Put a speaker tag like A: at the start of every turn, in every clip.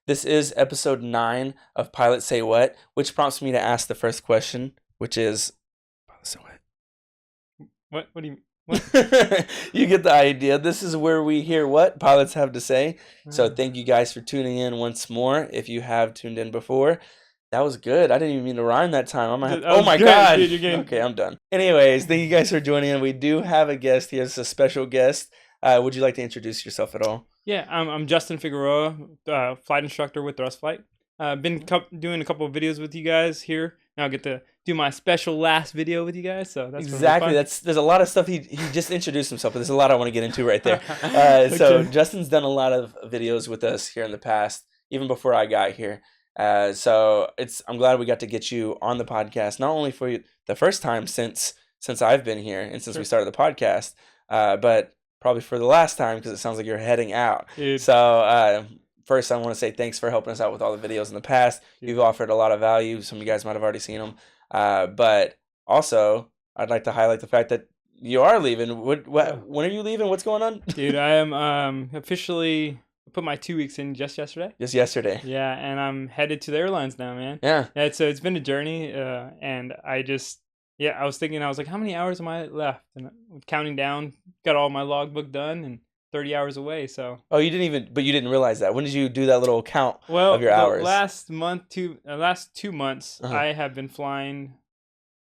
A: This is episode 9 of Pilot Say What, which prompts me to ask the first question, which is, Pilot Say What?
B: What do you what?
A: You get the idea. This is where we hear what pilots have to say. So thank you guys for tuning in once more. If you have tuned in before, that was good. I didn't even mean to rhyme that time. Oh my God.
B: Dude,
A: okay, I'm done. Anyways, thank you guys for joining in. We do have a guest here. It's a special guest. Would you like to introduce yourself at all?
B: Yeah, I'm Justin Figueroa, flight instructor with Thrust Flight. Been doing a couple of videos with you guys here. Now I get to do my special last video with you guys. So that's
A: exactly. There's a lot of stuff. He just introduced himself, but there's a lot I want to get into right there. So Justin's done a lot of videos with us here in the past, even before I got here. So I'm glad we got to get you on the podcast, not only for the first time since I've been here and since we started the podcast, but probably for the last time because it sounds like you're heading out.
B: Dude.
A: So first, I want to say thanks for helping us out with all the videos in the past. You've offered a lot of value. Some of you guys might have already seen them. But also, I'd like to highlight the fact that you are leaving. When are you leaving? What's going on?
B: Dude, I am officially put my 2 weeks in just yesterday.
A: Just yesterday.
B: Yeah, and I'm headed to the airlines now, man.
A: Yeah.
B: So it's been a journey, and I was thinking, I was like, how many hours am I left? And counting down, got all my logbook done, and 30 hours away. So.
A: Oh, you didn't realize that. When did you do that little count of your hours?
B: Last 2 months, I have been flying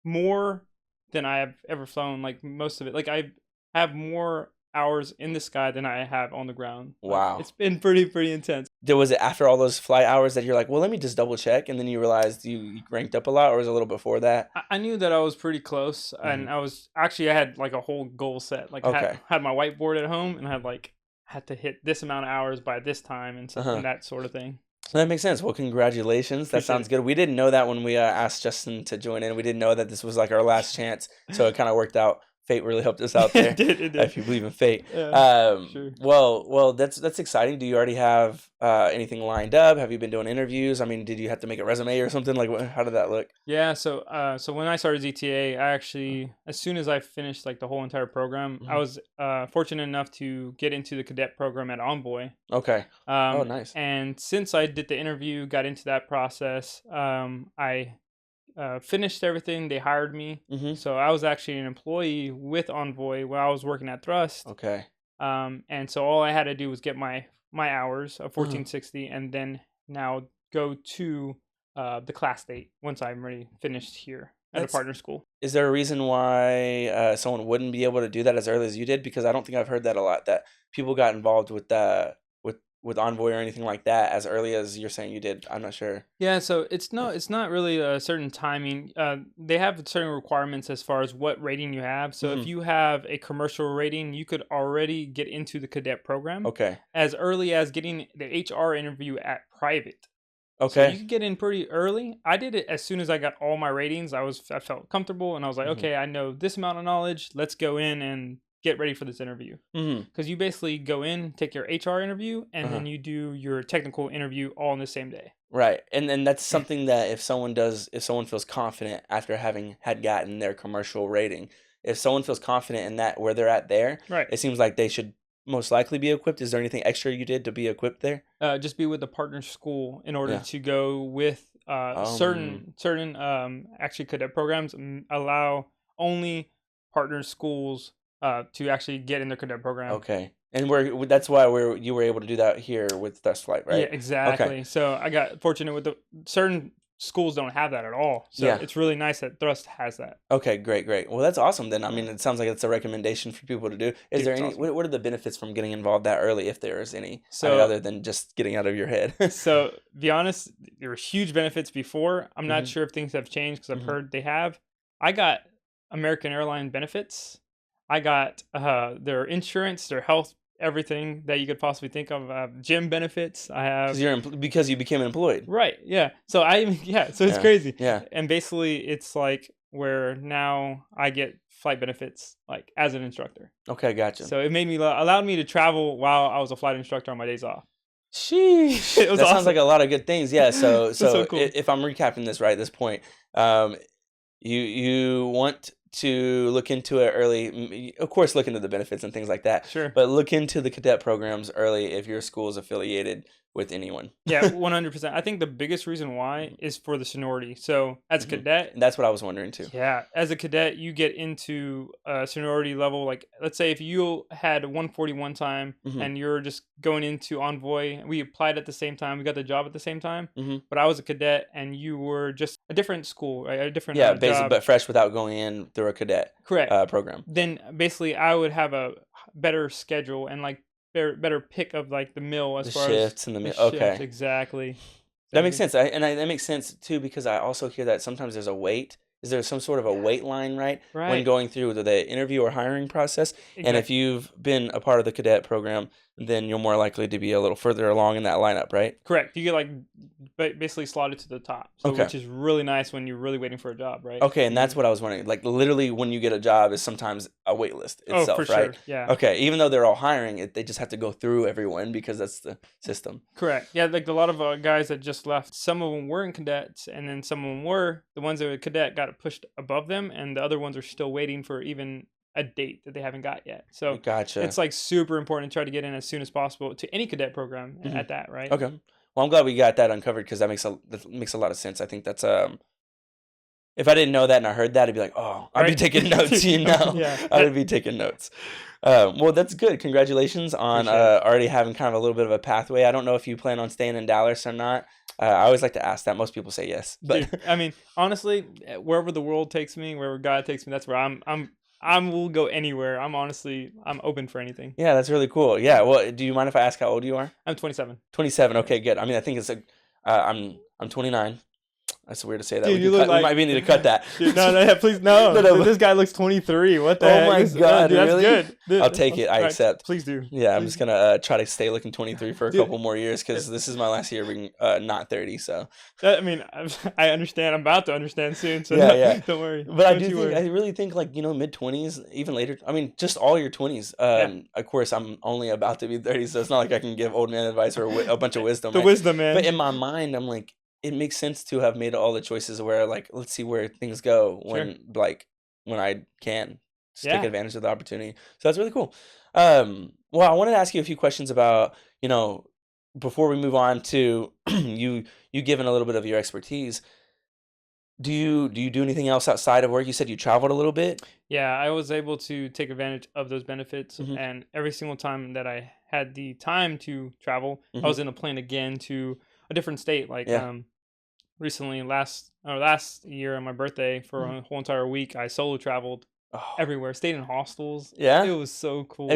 B: more than I have ever flown. Like most of it, like I have more hours in the sky than I have on the ground.
A: Wow.
B: It's been pretty intense.
A: Was it after all those flight hours that you're like, well, let me just double check, and then you realized you ranked up a lot, or was it a little before that?
B: I knew that I was pretty close, and I had like a whole goal set. Like I had my whiteboard at home, and I had to hit this amount of hours by this time, and that sort of thing.
A: So that makes sense. Well, congratulations. That sounds good. We didn't know that when we asked Justin to join in. We didn't know that this was like our last chance, so it kind of worked out. Fate really helped us out there.
B: It did.
A: If you believe in fate.
B: Yeah, sure.
A: Well, that's exciting. Do you already have anything lined up? Have you been doing interviews? I mean, did you have to make a resume or something? Like, how did that look?
B: Yeah. So when I started ZTA, I actually, as soon as I finished like the whole entire program, I was fortunate enough to get into the cadet program at Envoy.
A: Okay. Oh, nice.
B: And since I did the interview, got into that process, I finished everything. They hired me. So I was actually an employee with Envoy while I was working at Thrust.
A: Okay.
B: And so all I had to do was get my hours of 1460 and then now go to the class date once I'm already finished here at a partner school.
A: Is there a reason why someone wouldn't be able to do that as early as you did? Because I don't think I've heard that a lot, that people got involved with Envoy or anything like that as early as you're saying you did. I'm not sure.
B: Yeah, so it's not really a certain timing. They have certain requirements as far as what rating you have. So if you have a commercial rating, you could already get into the cadet program.
A: Okay.
B: As early as getting the HR interview at private.
A: Okay.
B: So you could get in pretty early. I did it as soon as I got all my ratings. I felt comfortable, and I was like, okay, I know this amount of knowledge. Let's go in and get ready for this interview. Because you basically go in, take your HR interview, and then you do your technical interview all on the same day.
A: Right. And then that's something that if someone feels confident after had gotten their commercial rating, if someone feels confident in that where they're at there, it seems like they should most likely be equipped. Is there anything extra you did to be equipped there?
B: Just be with the partner school in order to go with certain actually cadet programs allow only partner schools to actually get in their cadet program.
A: Okay. And that's why you were able to do that here with Thrust Flight, right?
B: Yeah, exactly.
A: Okay.
B: So I got fortunate with certain schools don't have that at all. So it's really nice that Thrust has that.
A: Okay, great. Well, that's awesome then. I mean, it sounds like it's a recommendation for people to do. Is there any, awesome. What are the benefits from getting involved that early, if there is any, other than just getting out of your head?
B: So, be honest, there were huge benefits before. I'm not sure if things have changed because I've heard they have. I got American Airline benefits. I got their insurance, their health, everything that you could possibly think of. Gym benefits. I have
A: because you became employed.
B: Right. Yeah. So it's crazy.
A: Yeah.
B: And basically, it's like where now I get flight benefits like as an instructor.
A: Okay, gotcha.
B: So it allowed me to travel while I was a flight instructor on my days off.
A: Sheesh. That awesome. Sounds like a lot of good things. Yeah. So cool. If I'm recapping this right at this point, you want to look into it early. Of course, look into the benefits and things like that.
B: Sure.
A: But look into the cadet programs early if your school is affiliated with anyone.
B: Yeah, 100%. I think the biggest reason why is for the seniority. So as a cadet,
A: And that's what I was wondering too.
B: yeah, as a cadet, you get into a seniority level. Like, let's say if you had 141 time and you're just going into Envoy, we applied at the same time, we got the job at the same time. But I was a cadet and you were just a different school, right? A different
A: basically,
B: job.
A: but fresh without going in through a cadet program.
B: Then basically, I would have a better schedule and like better pick of like the mill as
A: The
B: far
A: shifts
B: as
A: and the
B: shifts.
A: okay.
B: Exactly.
A: That makes sense. That makes sense too, because I also hear that sometimes there's a wait. Is there some sort of a wait line, right? When going through the interview or hiring process? Exactly. And if you've been a part of the cadet program, then you're more likely to be a little further along in that lineup, right?
B: Correct. You get like basically slotted to the top, so which is really nice when you're really waiting for a job, right?
A: Okay, and that's what I was wondering. Like literally, when you get a job, is sometimes a wait list itself,
B: for
A: right?
B: Sure. Yeah.
A: Okay, even though they're all hiring, they just have to go through everyone because that's the system.
B: Correct. Yeah, like a lot of guys that just left. Some of them were in cadets, and then some of them were the ones that were cadet got pushed above them, and the other ones are still waiting for even a date that they haven't got yet. So
A: gotcha.
B: It's like super important to try to get in as soon as possible to any cadet program at that, right?
A: Okay. Well, I'm glad we got that uncovered because that makes a lot of sense. I think that's if I didn't know that and I heard that, I'd be like, oh, I'd be taking notes,
B: Yeah.
A: I would be taking notes. Well, that's good. Congratulations on already having kind of a little bit of a pathway. I don't know if you plan on staying in Dallas or not. I always like to ask that. Most people say yes, but
B: dude, I mean, honestly, wherever the world takes me, wherever God takes me, that's where I will go anywhere. I'm open for anything.
A: Yeah, that's really cool. Yeah. Well, do you mind if I ask how old you are?
B: I'm 27.
A: 27. Okay, good. I mean, I think it's I'm 29. That's weird to say that.
B: Dude,
A: we might need to cut that.
B: Dude, no, please, no.
A: No.
B: This guy looks 23. What the heck?
A: Oh my God,
B: dude,
A: really?
B: That's good. Dude,
A: I'll take it. I accept.
B: Please do.
A: Yeah, I'm just gonna try to stay looking 23 for a couple more years because this is my last year being not 30. So
B: I mean, I understand. I'm about to understand soon. So
A: yeah.
B: Don't worry.
A: But I really think like mid 20s, even later. I mean, just all your 20s. Of course, I'm only about to be 30, so it's not like I can give old man advice or a bunch of wisdom.
B: The wisdom, man.
A: But in my mind, I'm like, it makes sense to have made all the choices where like, let's see where things go when I can just take advantage of the opportunity. So that's really cool. Well, I wanted to ask you a few questions about, before we move on to you giving a little bit of your expertise. Do you do anything else outside of work? You said you traveled a little bit.
B: Yeah, I was able to take advantage of those benefits, and every single time that I had the time to travel, I was in a plane again to a different state. Like recently, last year on my birthday, for a whole entire week, I solo traveled everywhere, stayed in hostels.
A: Yeah,
B: it was so cool.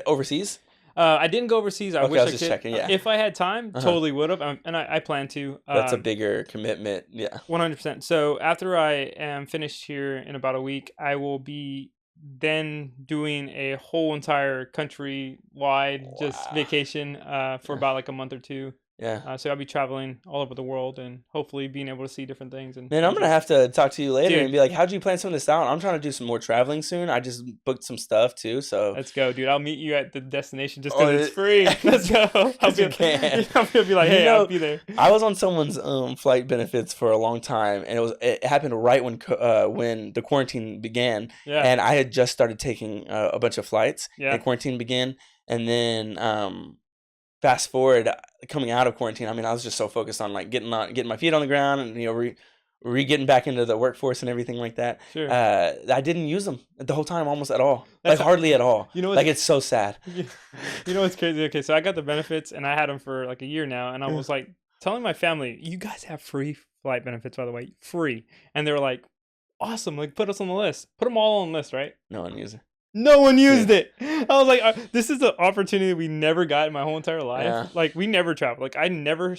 A: Overseas?
B: I didn't go overseas. I wish I
A: was just
B: could.
A: Checking, yeah.
B: If I had time, totally would have, and I plan to.
A: That's a bigger commitment. Yeah,
B: 100%. So after I am finished here in about a week, I will be then doing a whole entire country-wide just vacation for about like a month or two.
A: Yeah.
B: So I'll be traveling all over the world and hopefully being able to see different things. And
A: man, I'm gonna have to talk to you later and be like, how'd you plan some of this out? I'm trying to do some more traveling soon. I just booked some stuff too. So
B: let's go, dude. I'll meet you at the destination just because it's free. Let's go. I'm gonna be like, hey, I'll be there.
A: I was on someone's flight benefits for a long time, and it happened right when the quarantine began.
B: Yeah.
A: And I had just started taking a bunch of flights. Yeah. And quarantine began, and then fast forward, coming out of quarantine, I mean, I was just so focused on like getting my feet on the ground and getting back into the workforce and everything like that.
B: Sure.
A: I didn't use them the whole time, almost at all. Hardly at all. Like it's so sad.
B: You know what's crazy? Okay, so I got the benefits and I had them for like a year now, and I was like telling my family, "You guys have free flight benefits, by the way, free." And they were like, "Awesome! Like put us on the list. Put them all on the list, right?"
A: No one used it.
B: No one used it. I was like, this is an opportunity we never got in my whole entire life. Yeah. Like, we never traveled. Like, I never,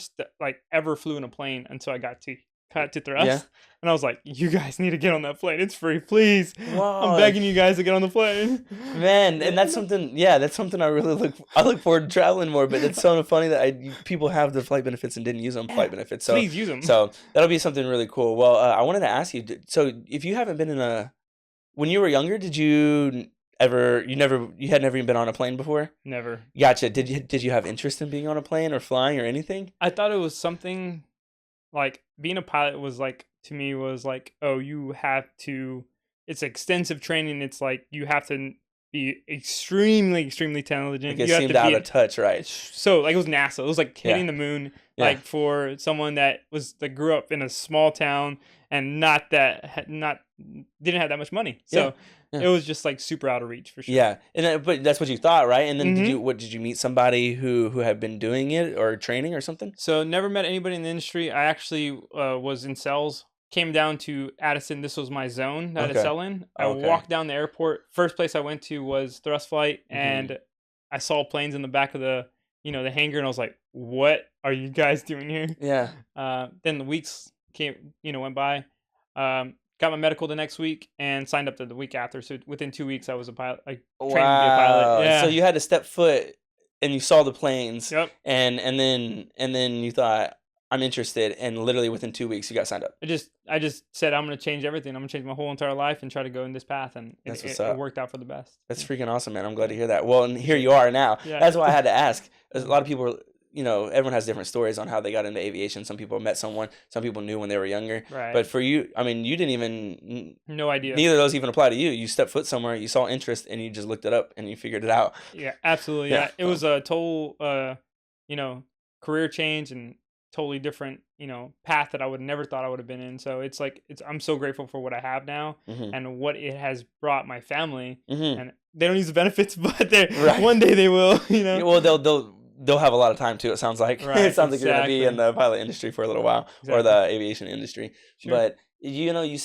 B: ever flew in a plane until I got to thrust. Yeah. And I was like, you guys need to get on that plane. It's free, please. Wow. I'm begging you guys to get on the plane.
A: Man, and that's something, I really look forward to traveling more, but it's so funny that people have the flight benefits and didn't use them flight benefits. So
B: please use them.
A: So that'll be something really cool. Well, I wanted to ask you, so if you haven't been when you were younger, did you had never even been on a plane before?
B: Never.
A: Gotcha. Did you have interest in being on a plane or flying or anything?
B: I thought it was something like being a pilot was like, to me was like, oh, you have to, it's extensive training. It's like you have to be extremely, extremely intelligent.
A: Like it
B: You have
A: seemed
B: to
A: out
B: be
A: of touch, right?
B: so like it was NASA. It was like hitting
A: Yeah.
B: the moon.
A: Yeah.
B: Like for someone that grew up in a small town and not didn't have that much money.
A: Yeah.
B: So
A: Yeah.
B: it was just like super out of reach for sure.
A: Yeah, but that's what you thought, right? And then
B: Hmm.
A: did you meet somebody who had been doing it or training or something?
B: So never met anybody in the industry. I actually was in sales. Came down to Addison. This was my zone that I
A: Okay.
B: sell in. I
A: Okay.
B: walked down the airport. First place I went to was thrust flight,
A: Mhm.
B: and I saw planes in the back of the the hangar, and I was like, "What are you guys doing here?"
A: Yeah.
B: Then the weeks went by. Got my medical the next week and signed up the week after. So within 2 weeks, I was a pilot. I trained to be a pilot.
A: Wow. So
B: Yeah.
A: you had to step foot and you saw the planes
B: Yep.
A: and then you thought, I'm interested, and literally within 2 weeks you got signed up.
B: I just said I'm gonna change everything. I'm gonna change my whole entire life and try to go in this path, and
A: That's what's
B: it
A: up.
B: worked out for the best.
A: That's
B: Yeah.
A: freaking awesome, man. I'm glad to hear that. Well, and here you are now.
B: Yeah.
A: That's why I had to ask. A lot of people, everyone has different stories on how they got into aviation. Some people met someone, some people knew when they were younger.
B: Right.
A: But for you, I mean, you didn't even,
B: No idea.
A: neither of those even apply to you. You stepped foot somewhere, you saw interest, and you just looked it up and you figured it out.
B: Yeah, absolutely.
A: Yeah.
B: Yeah. It was a total career change and totally different, path that I would never thought I would have been in. So it's like I'm so grateful for what I have now
A: Mhm.
B: and what it has brought my family.
A: Mhm.
B: And they don't use the benefits, but they
A: Right.
B: one day they will,
A: Yeah, well, they'll have a lot of time too. It sounds like
B: Right,
A: it sounds like you're gonna be in
B: exactly.
A: the pilot industry for a little while, or
B: Exactly.
A: the aviation industry.
B: Sure.
A: But you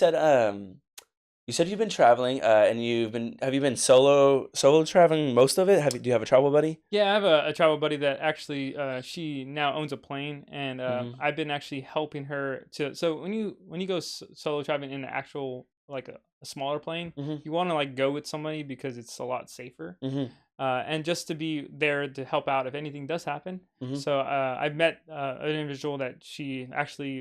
A: said you've been traveling, and have you been solo traveling most of it? Do you have a travel buddy?
B: Yeah, I have a travel buddy that actually she now owns a plane, and
A: Mhm.
B: I've been actually helping her to. So when you go solo traveling in an actual like a smaller plane,
A: Mhm.
B: you want to like go with somebody because it's a lot safer.
A: Mhm.
B: And just to be there to help out if anything does happen.
A: Mhm.
B: So I've met an individual that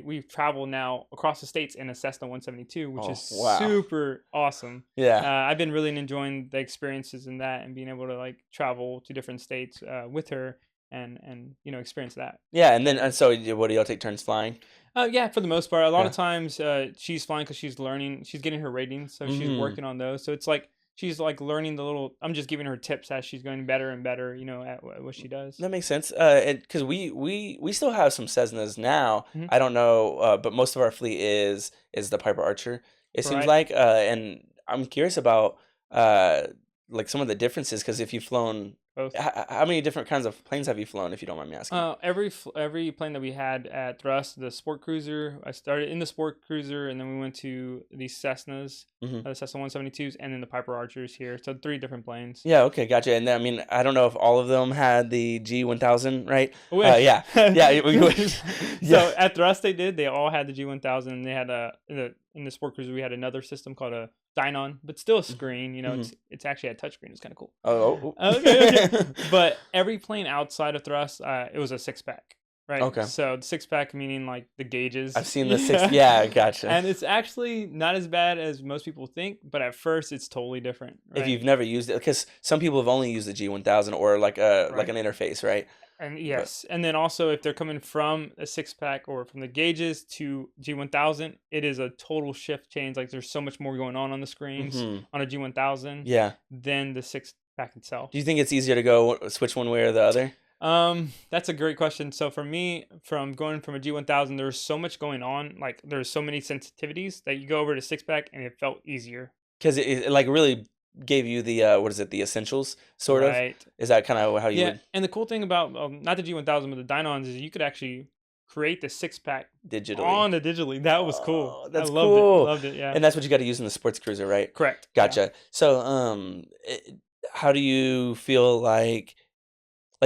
B: we've traveled now across the states in a Cessna 172, which
A: Oh,
B: is
A: wow.
B: super awesome.
A: Yeah.
B: I've been really enjoying the experiences in that and being able to like travel to different states with her and experience that.
A: Yeah, and so what do y'all take turns flying?
B: Yeah, for the most part, a lot
A: Yeah.
B: of times she's flying because she's learning, she's getting her ratings, so she's
A: Mhm.
B: working on those. So it's like she's like learning the little. I'm just giving her tips as she's going better and better, at what she does.
A: That makes sense. Because we still have some Cessnas now.
B: Mhm.
A: I don't know, but most of our fleet is the Piper Archer. It seems
B: Right.
A: like, and I'm curious about uh like some of the differences. Because if you've flown,
B: Both.
A: how many different kinds of planes have you flown? If you don't mind me asking.
B: Every plane that we had at Thrust, the Sport Cruiser. I started in the Sport Cruiser, and then we went to the Cessnas,
A: Mhm.
B: the Cessna 172s, and then the Piper Archers here. So 3 different planes.
A: Yeah. Okay. Gotcha. And I mean, I don't know if all of them had the G1000, right?
B: I wish.
A: Yeah. Yeah. We wish.
B: So
A: Yeah.
B: at Thrust, they did. They all had the G1000. And they had in the Sport Cruiser we had another system called a Dynon, but still a screen.
A: Mhm.
B: It's actually a touchscreen. It's kind of cool.
A: Oh.
B: Okay. But every plane outside of Thrust, it was a 6-pack, right?
A: Okay.
B: So the 6-pack meaning like the gauges.
A: I've seen the six. Yeah. Gotcha.
B: And it's actually not as bad as most people think, but at first it's totally different.
A: If
B: Right?
A: you've never used it, because some people have only used the G1000 or like
B: Right.
A: an interface, right?
B: And yes, and then also if they're coming from a 6-pack or from the gauges to G1000, it is a total shift change. Like there's so much more going on the screens
A: Mhm.
B: on a G1000
A: Yeah.
B: than the 6-pack itself.
A: Do you think it's easier to go switch one way or the other?
B: That's a great question. So for me, from going from a G1000, there's so much going on. Like there's so many sensitivities that you go over to 6-pack and it felt easier.
A: Because it like really gave you the what is it, the essentials sort of?
B: Right.
A: Is that kind of how you
B: Yeah.
A: would
B: And the cool thing about not the G1000 but the Dynons is you could actually create the 6-pack
A: digitally?
B: on the digitally. That was cool.
A: Oh, that's
B: I loved
A: cool.
B: it. Loved it. Yeah.
A: And that's what you got to use in the sports cruiser, right?
B: Correct. Yeah.
A: Gotcha. So how do you feel like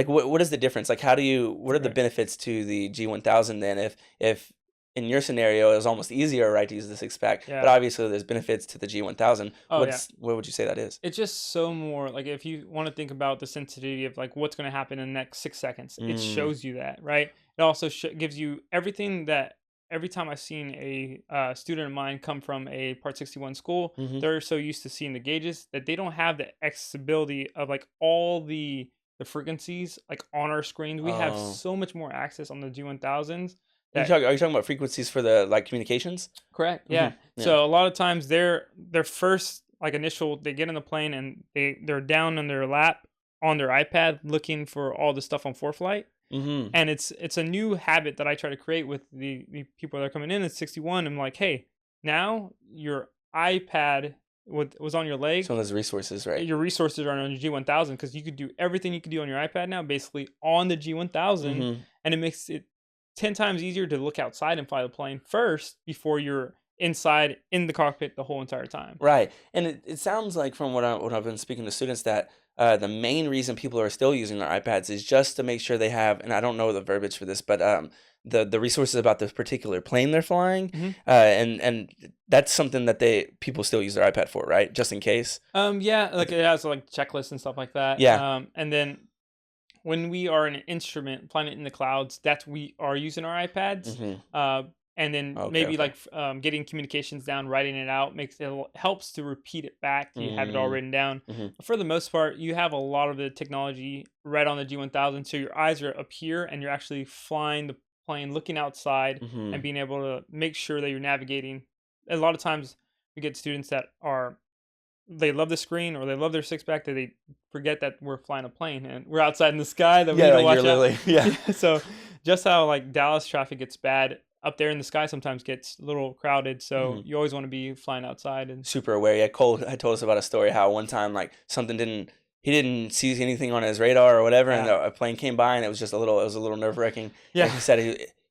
A: what is the difference? Like what are the
B: Right.
A: benefits to the G1000 then if in your scenario it was almost easier, right, to use the 6-pack, but
B: Yeah.
A: obviously there's benefits to the G1000.
B: Oh yeah.
A: What would you say that is?
B: It's just so more like if you want to think about the sensitivity of like what's going to happen in the next 6 seconds, it
A: Mm,
B: shows you that, right? It also gives you everything that every time I've seen a student of mine come from a Part 61 school,
A: mhm.
B: they're so used to seeing the gauges that they don't have the accessibility of like all the frequencies like on our screens. We have
A: Oh.
B: so much more access on the G1000s
A: Are
B: that
A: you talking about frequencies for the like communications?
B: correct. Yeah.
A: Mhm. Yeah.
B: So a lot of times their first like initial, they get in the plane and they're down on their lap on their iPad looking for all the stuff on ForeFlight.
A: Mm-hmm.
B: And it's a new habit that I try to create with the people that are coming in at 61. I'm like, hey, now your iPad was on your leg.
A: Some of those resources, right?
B: Your resources are on your G1000 because you could do everything you could do on your iPad now, basically on the G1000, and it makes it 10 times easier to look outside and fly the plane first before you're inside in the cockpit the whole entire time.
A: Right, and it sounds like from what I've been speaking to students that the main reason people are still using their iPads is just to make sure they have, and I don't know the verbiage for this, but the resources about this particular plane they're flying, and that's something that people still use their iPad for, right? Just in case.
B: Yeah, like it has like checklists and stuff like that.
A: Yeah.
B: And then when we are in an instrument flying it in the clouds, we are using our iPads. And then maybe like getting communications down, writing it out helps to repeat it back. You have it all written down. But for the most part, you have a lot of the technology right on the G1000. So your eyes are up here and you're actually flying the plane, looking outside and being able to make sure that you're navigating. A lot of times we get students that they love the screen or they love their six pack that they forget that we're flying a plane and we're outside in the sky that we need to watch out.
A: Yeah.
B: So just how like Dallas traffic gets bad up there in the sky sometimes gets a little crowded. So you always want to be flying outside and
A: super aware. Yeah, Cole had told us about a story how one time like he didn't see anything on his radar or whatever, and a plane came by and it was a little nerve wracking.
B: Yeah,
A: and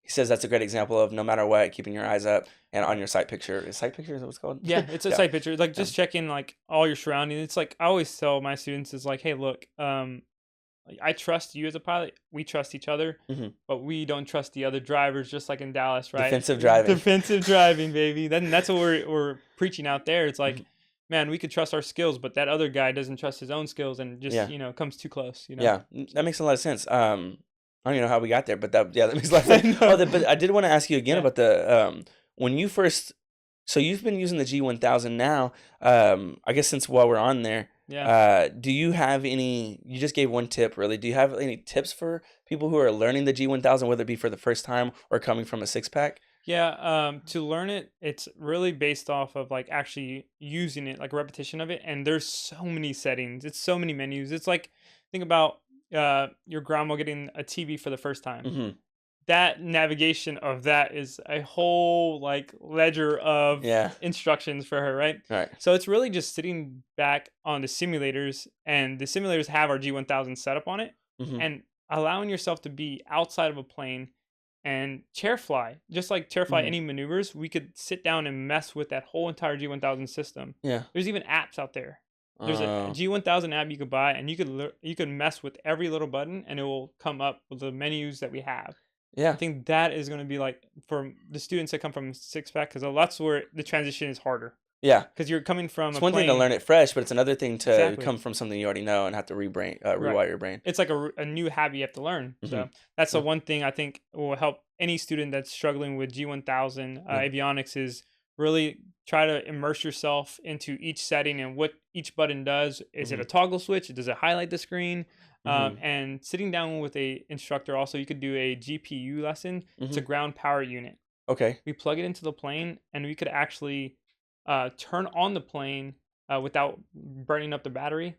A: he says that's a great example of no matter what, keeping your eyes up and on your sight picture. Sight picture is what it's called?
B: Yeah, it's a sight picture. Like just checking like all your surroundings. It's like I always tell my students is like, hey, look, I trust you as a pilot. We trust each other, but we don't trust the other drivers. Just like in Dallas, right?
A: Defensive driving,
B: baby. That's what we're preaching out there. It's like, man, we could trust our skills, but that other guy doesn't trust his own skills and just comes too close.
A: Yeah, that makes a lot of sense. I don't even know how we got there, but that makes a lot of sense. But I did want to ask you again about the when you first. So you've been using the G1000 now. I guess since while we're on there.
B: Yeah.
A: Do you have any? You just gave one tip, really. Do you have any tips for people who are learning the G1000, whether it be for the first time or coming from a six pack?
B: Yeah. To learn it, it's really based off of like actually using it, like repetition of it. And there's so many settings. It's so many menus. It's like think about your grandma getting a TV for the first time. That navigation of that is a whole like ledger of instructions for her, right?
A: Right.
B: So it's really just sitting back on the simulators, and the simulators have our G1000 setup on it, and allowing yourself to be outside of a plane and chair fly, just like chair fly any maneuvers. We could sit down and mess with that whole entire G1000 system.
A: Yeah.
B: There's even apps out there. There's a G1000 app you could buy, and you could mess with every little button, and it will come up with the menus that we have.
A: Yeah,
B: I think that is going to be like for the students that come from six pack, because that's where the transition is harder.
A: Yeah,
B: because you're coming from.
A: It's one thing to learn it fresh, but it's another thing to come from something you already know and have to rewire your brain.
B: It's like a new habit you have to learn. So that's the one thing I think will help any student that's struggling with G1000 avionics is really try to immerse yourself into each setting and what each button does. Is it a toggle switch? Does it highlight the screen? And sitting down with a instructor, also you could do a GPU lesson. It's a ground power unit.
A: Okay.
B: We plug it into the plane, and we could actually turn on the plane without burning up the battery.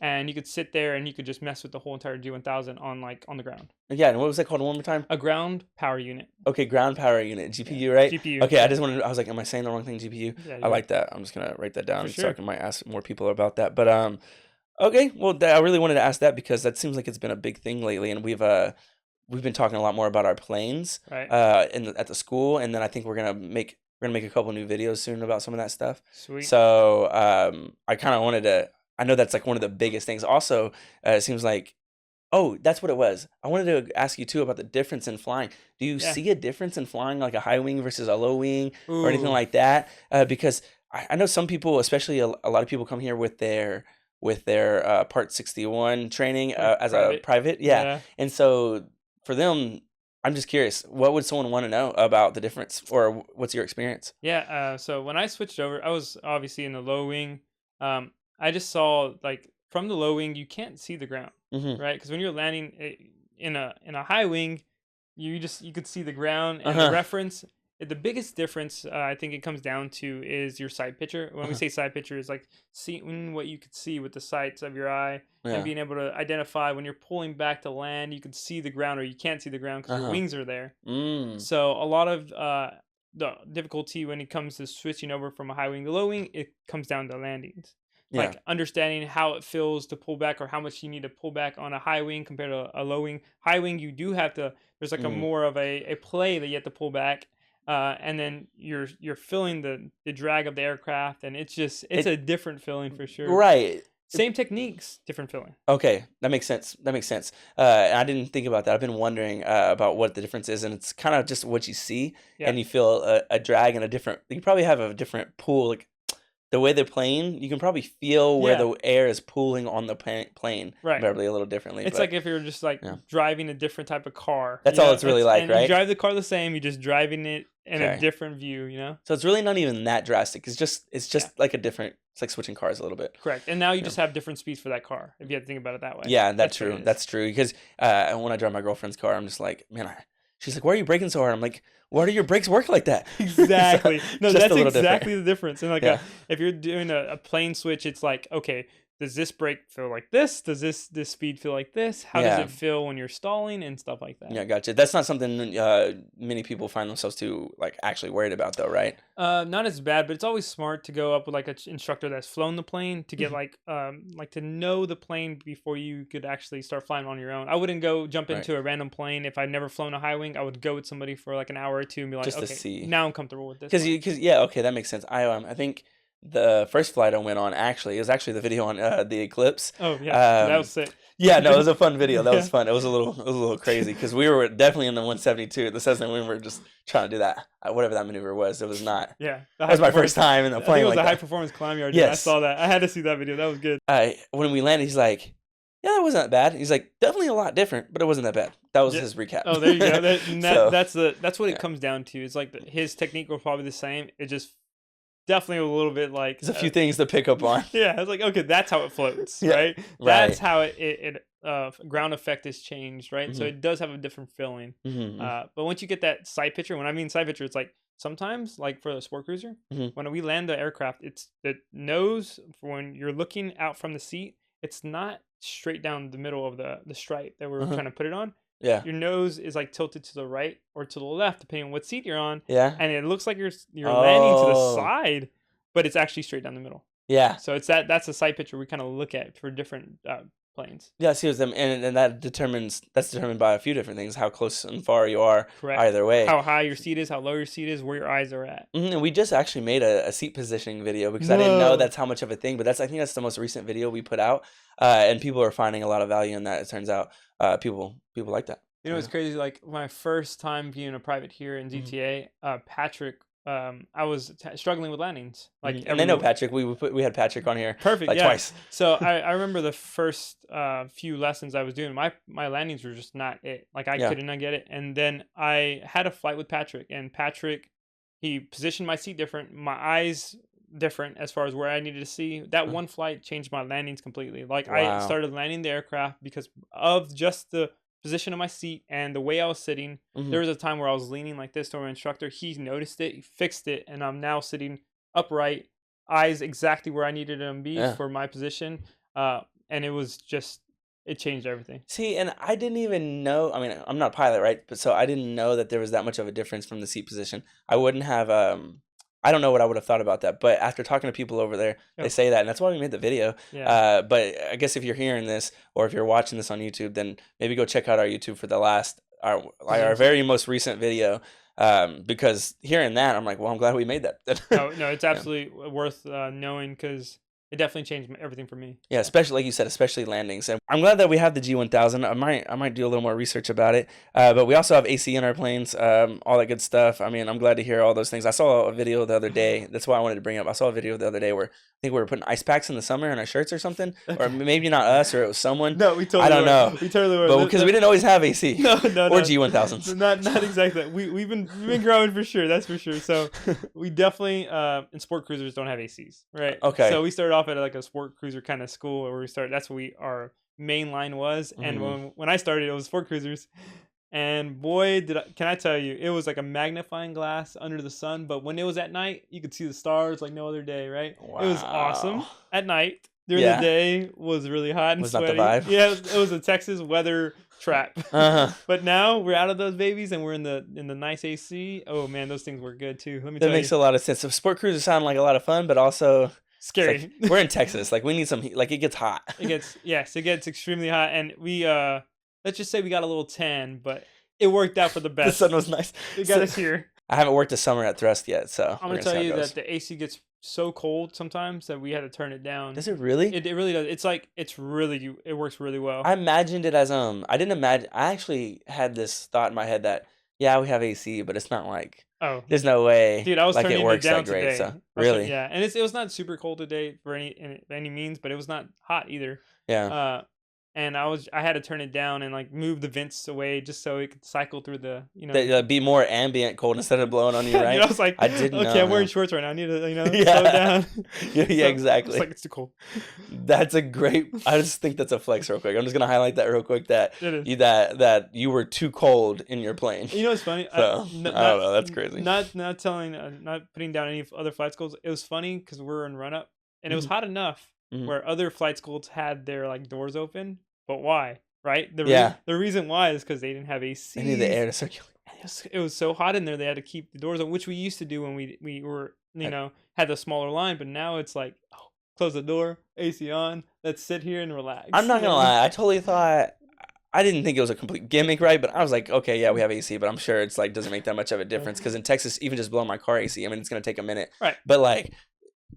B: And you could sit there and you could just mess with the whole entire G1000 on the ground.
A: Yeah, and what was that called one more time?
B: A ground power unit.
A: Okay, ground power unit, GPU, right?
B: GPU.
A: Okay, I was like, am I saying the wrong thing? GPU.
B: Yeah,
A: I like that. I'm just gonna write that down
B: so
A: I might ask more people about that. But okay, well, I really wanted to ask that because that seems like it's been a big thing lately, and we've been talking a lot more about our planes,
B: right?
A: At the school, and then I think we're gonna make a couple new videos soon about some of that stuff.
B: Sweet.
A: So I kind of wanted to. I know that's like one of the biggest things. Also, it seems like, oh, that's what it was. I wanted to ask you too about the difference in flying. Do you see a difference in flying like a high wing versus a low wing or anything like that? Because I know some people, especially a lot of people, come here with their Part 61 training as a private. Yeah. And so for them, I'm just curious, what would someone want to know about the difference, or what's your experience?
B: Yeah. So when I switched over, I was obviously in the low wing. I just saw like from the low wing, you can't see the ground, right? Because when you're landing in a high wing, you could see the ground and the reference. the biggest difference I think it comes down to is your sight picture. When we say sight picture, is like seeing what you could see with the sights of your eye and being able to identify when you're pulling back to land, you can see the ground or you can't see the ground because your wings are there. So a lot of the difficulty when it comes to switching over from a high wing to low wing, it comes down to landings. Like understanding how it feels to pull back or how much you need to pull back on a high wing compared to a low wing. High wing, you do have to, there's like a more of a play that you have to pull back. And then you're feeling the drag of the aircraft, and it's a different feeling for sure.
A: Right.
B: Same techniques, different feeling.
A: Okay, that makes sense. I didn't think about that. I've been wondering about what the difference is, and it's kind of just what you see, and you feel a drag and a different. You probably have a different pull, like the way they're playing. You can probably feel where the air is pooling on the plane, probably a little differently.
B: It's like if you're just like driving a different type of car.
A: That's all it's really like, right?
B: You drive the car the same. You're just driving it in a different view, you know.
A: So it's really not even that drastic. It's just like a different. It's like switching cars a little bit.
B: Correct. And now you just have different speeds for that car, if you have to think about it that way.
A: Yeah, that's true. That's true. Because when I drive my girlfriend's car, I'm just like, man, she's like, why are you braking so hard? I'm like, why do your brakes work like that?
B: Exactly. No, that's exactly
A: different.
B: the difference. And like if you're doing a plane switch, it's like, okay, does this brake feel like this? Does this speed feel like this? How does it feel when you're stalling and stuff like that?
A: Yeah, gotcha. That's not something many people find themselves too like actually worried about, though, right?
B: Not as bad, but it's always smart to go up with like an instructor that's flown the plane to get like to know the plane before you could actually start flying on your own. I wouldn't go jump into a random plane if I'd never flown a high wing. I would go with somebody for like an hour or two and be like, just okay, to see. Now I'm comfortable with this.
A: Because okay, that makes sense. I think. The first flight I went on it was actually the video on the eclipse.
B: Oh yeah, that was sick.
A: Yeah, no, it was a fun video. That was fun. It was a little crazy because we were definitely in the 172. The Cessna, we were just trying to do that, whatever that maneuver was. It was not.
B: Yeah,
A: that was my first time in a plane.
B: I think it was
A: like
B: a high performance climb yard. Yes, I saw that. I had to see that video. That was good.
A: When we landed, he's like, "Yeah, that wasn't that bad." He's like, "Definitely a lot different, but it wasn't that bad." That was his recap.
B: Oh, there you go. That's what it comes down to. It's like his technique was probably the same. It just definitely a little bit like
A: there's a few things to pick up on.
B: Yeah, it's like, okay, that's how it floats, right? That's how it ground effect is changed, right? So it does have a different feeling. But once you get that side picture, when I mean side picture, it's like sometimes like for the sport cruiser, when we land the aircraft, it's the nose for when you're looking out from the seat, it's not straight down the middle of the stripe that we're trying to put it on.
A: Yeah.
B: Your nose is like tilted to the right or to the left, depending on what seat you're on.
A: Yeah.
B: And it looks like you're landing to the side, but it's actually straight down the middle.
A: Yeah.
B: So that's a side picture we kind of look at for different planes.
A: Yeah, see, and that's determined by a few different things: how close and far you are.
B: Correct.
A: Either way,
B: how high your seat is, how low your seat is, where your eyes are at.
A: And we just actually made a seat positioning video because I didn't know that's how much of a thing. But I think that's the most recent video we put out, and people are finding a lot of value in that. It turns out, people like that.
B: You know, it's crazy. Like my first time being a private here in GTA, Patrick. I was struggling with landings. Like,
A: and they know Patrick. We had Patrick on here.
B: Perfect.
A: Like twice.
B: So I remember the first few lessons I was doing. My landings were just not it. Like I could not get it. And then I had a flight with Patrick, and Patrick, he positioned my seat different, my eyes different as far as where I needed to see. That one flight changed my landings completely. Like I started landing the aircraft because of just the position of my seat and the way I was sitting. There was a time where I was leaning like this to my instructor. He noticed it, he fixed it, and I'm now sitting upright, eyes exactly where I needed them to be for my position. And it changed everything.
A: See, and I didn't even know. I mean, I'm not a pilot, right? But so I didn't know that there was that much of a difference from the seat position. I wouldn't have. I don't know what I would have thought about that, but after talking to people over there, they say that, and that's why we made the video. But I guess if you're hearing this or if you're watching this on YouTube, then maybe go check out our YouTube for our very most recent video. Because hearing that, I'm like, well, I'm glad we made that.
B: No, it's absolutely worth knowing because it definitely changed everything for me.
A: Yeah, especially like you said, especially landings. And I'm glad that we have the G1000. I might do a little more research about it. But we also have AC in our planes, all that good stuff. I mean, I'm glad to hear all those things. I saw a video the other day. That's why I wanted to bring it up. I saw a video the other day where I think we were putting ice packs in the summer in our shirts or something, or maybe not us, or it was someone.
B: No, we totally.
A: I don't know.
B: We totally were.
A: But because we didn't always have AC.
B: No.
A: Or G1000s.
B: Not exactly. We've been growing for sure. That's for sure. So we definitely in sport cruisers don't have ACs, right?
A: Okay.
B: So we started off at like a sport cruiser kind of school where we started. That's what our main line was. And when I started, it was sport cruisers. And boy, can I tell you, it was like a magnifying glass under the sun. But when it was at night, you could see the stars like no other day, right? It was
A: Wow.
B: awesome at night. During the
A: Yeah.
B: day was really hot and
A: Was not the
B: sweaty.
A: vibe.
B: Yeah, it was a Texas weather trap.
A: Uh-huh.
B: But now we're out of those babies and we're in the nice AC. Oh man, those things were good too. Let me
A: That
B: tell you,
A: makes a lot of sense. So sport cruises sound like a lot of fun, but also it's
B: scary.
A: like we're in Texas. Like we need some heat. Like it gets hot.
B: It gets extremely hot, and we let's just say we got a little tan, but it worked out for the
A: The
B: best.
A: sun was nice.
B: It got us here.
A: I haven't worked a summer at Thrust yet, so
B: I'm
A: we're
B: gonna
A: see
B: tell
A: how it
B: you
A: goes.
B: that the AC gets so cold sometimes that we had to turn it down.
A: Does it really?
B: It really does. It's like it works really well.
A: I imagined it as I didn't imagine. I actually had this thought in my head that yeah, we have AC, but it's not like
B: Oh,
A: there's no way.
B: dude, I was
A: like
B: turning
A: it
B: it
A: works
B: down
A: that great.
B: today.
A: So really,
B: Yeah, and it was not super cold today for any means, but it was not hot either.
A: yeah.
B: And I had to turn it down and like move the vents away just so it could cycle through the
A: Be more ambient cold instead of blowing on you, right?
B: I was like,
A: I didn't know.
B: okay, I'm wearing
A: man.
B: shorts right now. I need to
A: Yeah.
B: slow it down.
A: Yeah, exactly.
B: It's like it's too cold.
A: That's a great. I just think that's a flex, real quick. I'm just gonna highlight that real quick. That
B: It is.
A: that you were too cold in your plane.
B: You know what's funny?
A: So, I don't know. That's crazy.
B: Not putting down any other flight schools. It was funny because we were in run up, and it was hot enough
A: Mhm.
B: where other flight schools had their like doors open. But why? Right?
A: Yeah.
B: The reason why is because they didn't have AC.
A: They need the air to circulate.
B: It was so hot in there. They had to keep the doors open, which we used to do when we were had the smaller line. But now it's like, oh, close the door, AC on. Let's sit here and relax.
A: I'm not gonna lie. I totally thought. I didn't think it was a complete gimmick, right? But I was like, okay, yeah, we have AC, but I'm sure it's like doesn't make that much of a difference because in Texas, even just blowing my car AC, I mean, it's gonna take a minute.
B: Right.
A: But like,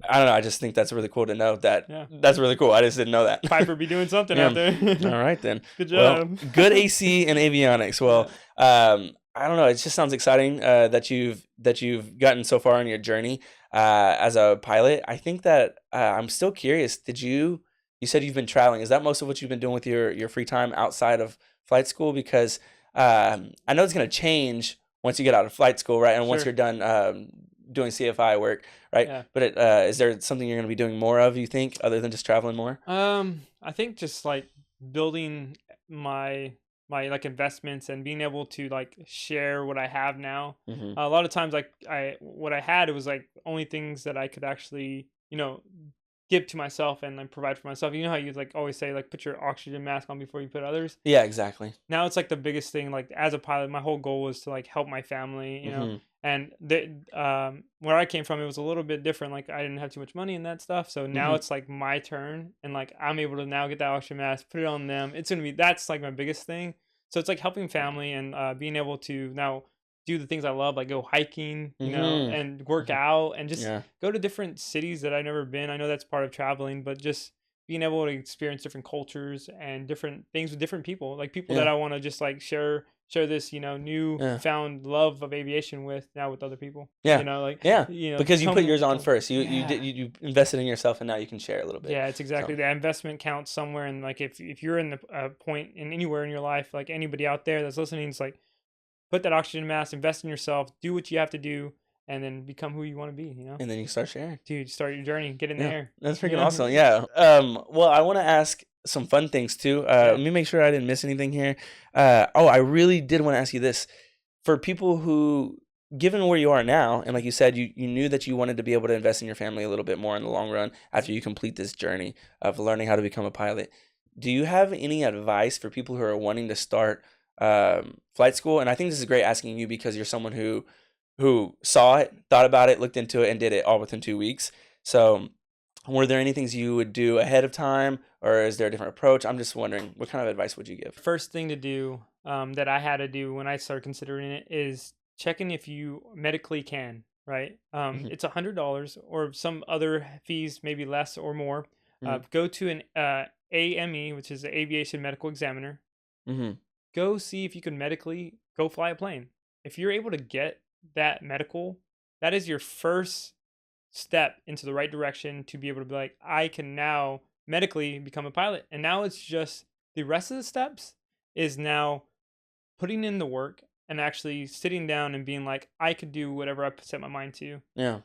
A: I don't know. I just think that's really cool to know that.
B: Yeah.
A: That's really cool. I just didn't know that.
B: Piper be doing something
A: Yeah.
B: out there.
A: All right then.
B: Good
A: Well,
B: job.
A: good AC and avionics. Well, I don't know. It just sounds exciting that you've gotten so far on your journey as a pilot. I think that I'm still curious. You said you've been traveling? Is that most of what you've been doing with your free time outside of flight school? Because I know it's going to change once you get out of flight school, right? And once
B: Sure.
A: you're done doing CFI work, right?
B: Yeah.
A: But is there something you're going to be doing more of, you think, other than just traveling more?
B: I think just like building my like investments and being able to like share what I have now.
A: Mm-hmm.
B: A lot of times like what I had, it was like only things that I could actually give to myself and like provide for myself. You know how you like always say like put your oxygen mask on before you put others.
A: Yeah, exactly.
B: Now it's like the biggest thing. Like as a pilot, my whole goal was to like help my family.
A: Mm-hmm.
B: And where I came from, it was a little bit different. Like I didn't have too much money and that stuff. So now
A: Mhm.
B: it's like my turn, and like I'm able to now get that oxygen mask, put it on them. That's like my biggest thing. So it's like helping family and being able to now do the things I love, like go hiking,
A: Mhm.
B: and work out and just
A: Yeah.
B: go to different cities that I've never been. I know that's part of traveling, but just being able to experience different cultures and different things with different people, like people that
A: Yeah.
B: I want to just like share this new
A: Yeah.
B: found love of aviation with now with other people.
A: Yeah.
B: Like
A: Yeah. Because you put yours on
B: come-
A: first. You
B: Yeah.
A: you invested in yourself, and now you can share a little bit.
B: Yeah, it's exactly
A: So.
B: that investment counts somewhere. And like if you're in the point in anywhere in your life, like anybody out there that's listening, it's like put that oxygen mask, invest in yourself, do what you have to do, and then become who you want to be.
A: And then you start sharing.
B: Dude, start your journey, get in
A: Yeah.
B: there.
A: That's freaking
B: Yeah.
A: awesome. Yeah. Well, I want to ask some fun things too. Let me make sure I didn't miss anything here. I really did want to ask you this. For people who, given where you are now, and like you said, you knew that you wanted to be able to invest in your family a little bit more in the long run after you complete this journey of learning how to become a pilot. Do you have any advice for people who are wanting to start flight school? And I think this is great asking you because you're someone who saw it, thought about it, looked into it, and did it all within 2 weeks. So were there any things you would do ahead of time, or is there a different approach? I'm just wondering, what kind of advice would you give?
B: First thing to do that I had to do when I started considering it is checking if you medically can, right?
A: Mhm.
B: It's $100 or some other fees, maybe less or more. Go to an AME, which is the Aviation Medical Examiner.
A: Mm-hmm.
B: Go see if you can medically go fly a plane. If you're able to get that medical, that is your first step into the right direction to be able to be like, I can now medically become a pilot. And now it's just the rest of the steps is now putting in the work and actually sitting down and being like, I could do whatever I set my mind to.
A: Yeah.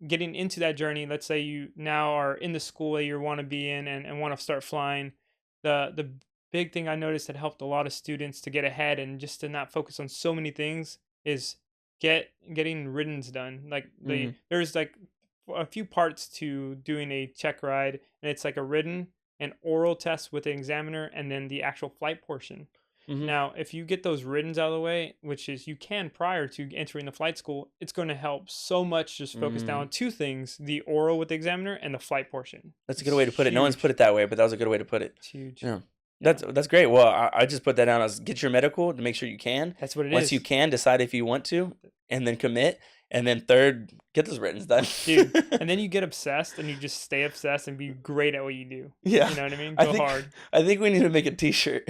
B: Getting into that journey. Let's say you now are in the school that you want to be in and want to start flying. The big thing I noticed that helped a lot of students to get ahead and just to not focus on so many things is getting riddens done. Like
A: Mm-hmm.
B: there's like a few parts to doing a check ride, and it's like a written and oral test with the examiner, and then the actual flight portion.
A: Mm-hmm.
B: Now, if you get those writtens out of the way, which is you can prior to entering the flight school, it's going to help so much. Just focus down on two things: the oral with the examiner and the flight portion.
A: That's a
B: It's
A: good way to put it. No one's put
B: huge.
A: it that way, but that was a good way to put it.
B: It's huge.
A: Yeah.
B: Yeah.
A: That's great. Well, I just put that down as get your medical to make sure you can.
B: That's what it
A: Once
B: is.
A: you can, decide if you want to, and then commit. And then third, get those writtens done.
B: Dude, and then you get obsessed and you just stay obsessed and be great at what you do.
A: Yeah.
B: You know what I mean?
A: I
B: Go
A: think,
B: hard.
A: I think we need to make a T-shirt.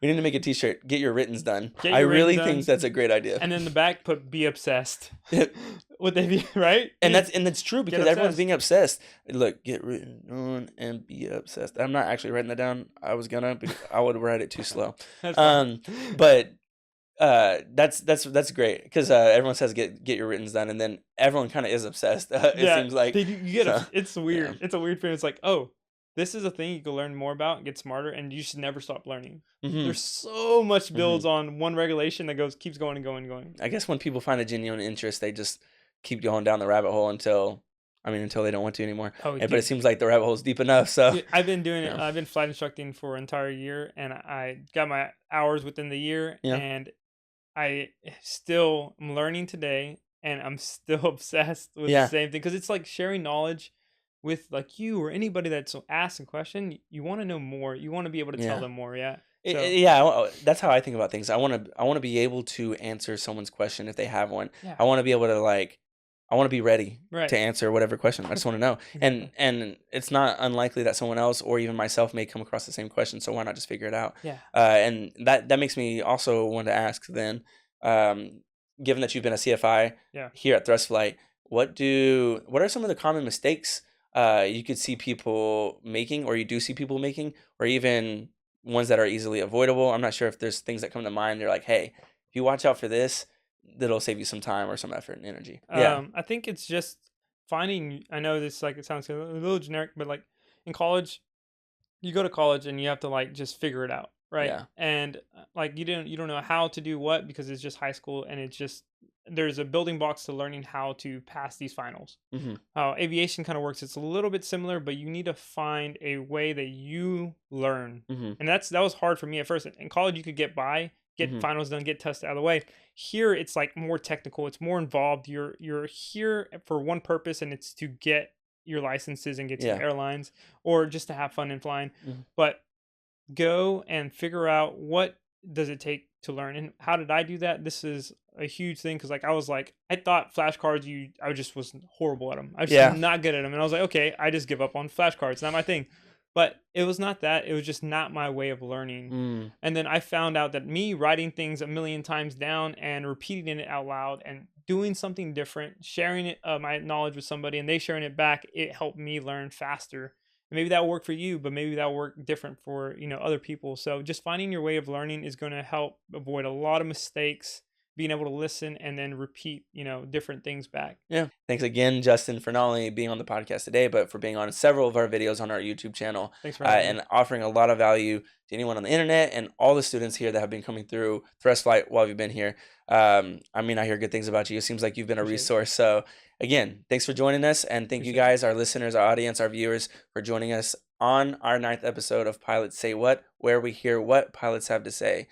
A: We need to make a T-shirt. Get your writtens done.
B: Get
A: I
B: your
A: really
B: writtens
A: think
B: done.
A: that's a great idea.
B: And then the back put be obsessed.
A: Yep.
B: Would they be right?
A: And
B: Dude,
A: that's true because everyone's
B: obsessed.
A: being obsessed. Look, get written on and be obsessed. I'm not actually writing that down. I was gonna, but I would write it too slow.
B: That's fine.
A: But that's great because everyone says get your writtens done, and then everyone kind of is obsessed. It seems like
B: you get
A: so,
B: it's weird.
A: yeah.
B: It's a weird feeling. It's like, oh, this is a thing you can learn more about and get smarter, and you should never stop learning.
A: Mhm.
B: There's so much builds on one regulation that keeps going and going and going.
A: I guess when people find a genuine interest, they just keep going down the rabbit hole until they don't want to anymore.
B: Oh,
A: But it seems like the rabbit hole is deep enough. So
B: dude, I've been doing it.
A: yeah.
B: I've been flight instructing for an entire year, and I got my hours within the year,
A: Yeah.
B: and I still am learning today, and I'm still obsessed with
A: Yeah.
B: the same thing because it's like sharing knowledge with like you or anybody that's asked a question. You want to know more. You want to be able to tell
A: Yeah.
B: them more. Yeah.
A: That's how I think about things. I want to be able to answer someone's question if they have one.
B: Yeah.
A: I want to be able to I want to be ready
B: Right.
A: to answer whatever question. I just want to know. And it's not unlikely that someone else or even myself may come across the same question. So why not just figure it out?
B: Yeah.
A: And that makes me also want to ask then, given that you've been a CFI here at Thrust Flight, what are some of the common mistakes you could see people making, or you do see people making, or even ones that are easily avoidable? I'm not sure if there's things that come to mind. They're like, hey, if you watch out for this, that'll save you some time or some effort and energy. Yeah.
B: I think it's just finding. I know this it sounds a little generic, but like in college, you go to college and you have to like just figure it out, right?
A: Yeah.
B: And like you don't know how to do what because it's just high school, and it's just there's a building blocks to learning how to pass these finals.
A: Mm-hmm.
B: How aviation kind of works, it's a little bit similar, but you need to find a way that you learn.
A: Mm-hmm.
B: And that was hard for me at first. In college, you could get finals done, get tests out of the way. Here, it's like more technical. It's more involved. You're here for one purpose, and it's to get your licenses and get to airlines, or just to have fun in flying.
A: Mm-hmm.
B: But go and figure out what does it take to learn, and how did I do that? This is a huge thing because I thought flashcards. I just was horrible at them. I was just not good at them, and I was like, okay, I just give up on flashcards. Not my thing. But it was not that. It was just not my way of learning.
A: Mm.
B: And then I found out that me writing things a million times down and repeating it out loud and doing something different, sharing it, my knowledge with somebody, and they sharing it back, it helped me learn faster. And maybe that'll work for you, but maybe that'll work different for other people. So just finding your way of learning is going to help avoid a lot of mistakes, being able to listen and then repeat, different things back.
A: Yeah. Thanks again, Justin, for not only being on the podcast today, but for being on several of our videos on our YouTube channel.
B: Thanks for having me.
A: And offering a lot of value to anyone on the internet and all the students here that have been coming through Thrust Flight while you've been here. I hear good things about you. It seems like you've been a resource. So again, thanks for joining us. And thank you guys, our listeners, our audience, our viewers, for joining us on our 9th episode of Pilots Say What, where we hear what pilots have to say.